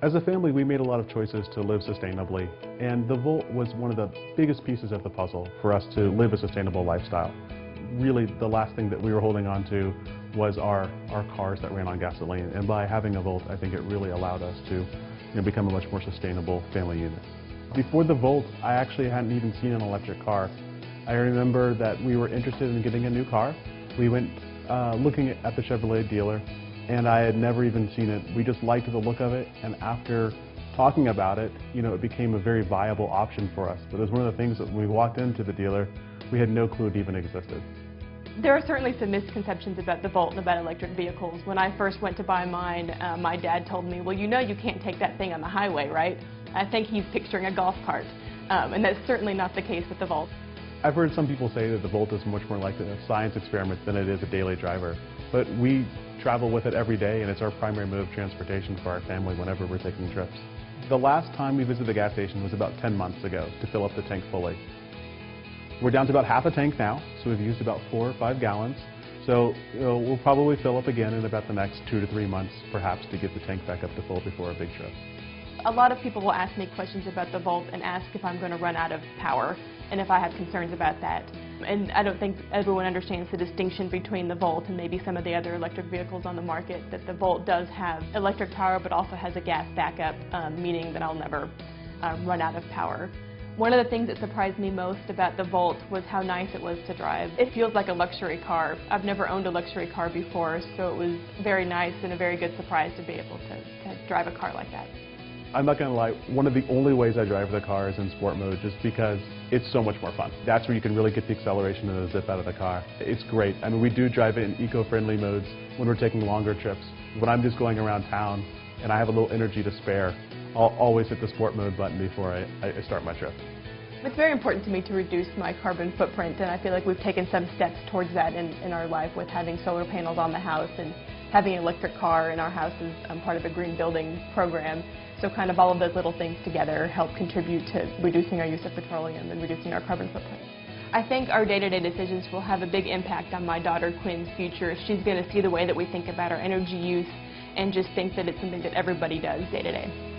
As a family, we made a lot of choices to live sustainably, and the Volt was one of the biggest pieces of the puzzle for us to live a sustainable lifestyle. Really, the last thing that we were holding on to was our cars that ran on gasoline, and by having a Volt, I think it really allowed us to become a much more sustainable family unit. Before the Volt, I actually hadn't even seen an electric car. I remember that we were interested in getting a new car. We went looking at the Chevrolet dealer, and I had never even seen it. We just liked the look of it, and after talking about it, it became a very viable option for us. But it was one of the things that when we walked into the dealer, we had no clue it even existed. There are certainly some misconceptions about the Volt and about electric vehicles. When I first went to buy mine, my dad told me, well, you can't take that thing on the highway, right? I think he's picturing a golf cart, and that's certainly not the case with the Volt. I've heard some people say that the Volt is much more like a science experiment than it is a daily driver. But we travel with it every day, and it's our primary mode of transportation for our family whenever we're taking trips. The last time we visited the gas station was about 10 months ago to fill up the tank fully. We're down to about half a tank now, so we've used about 4 or 5 gallons. So we'll probably fill up again in about the next 2 to 3 months, perhaps, to get the tank back up to full before a big trip. A lot of people will ask me questions about the Volt and ask if I'm going to run out of power and if I have concerns about that. And I don't think everyone understands the distinction between the Volt and maybe some of the other electric vehicles on the market, that the Volt does have electric power but also has a gas backup, meaning that I'll never run out of power. One of the things that surprised me most about the Volt was how nice it was to drive. It feels like a luxury car. I've never owned a luxury car before, so it was very nice and a very good surprise to be able to drive a car like that. I'm not going to lie, one of the only ways I drive the car is in sport mode, just because it's so much more fun. That's where you can really get the acceleration and the zip out of the car. It's great. I mean, we do drive it in eco-friendly modes when we're taking longer trips. When I'm just going around town and I have a little energy to spare, I'll always hit the sport mode button before I start my trip. It's very important to me to reduce my carbon footprint, and I feel like we've taken some steps towards that in our life with having solar panels on the house and having an electric car in our house is part of a green building program. So kind of all of those little things together help contribute to reducing our use of petroleum and reducing our carbon footprint. I think our day-to-day decisions will have a big impact on my daughter Quinn's future. She's going to see the way that we think about our energy use and just think that it's something that everybody does day to day.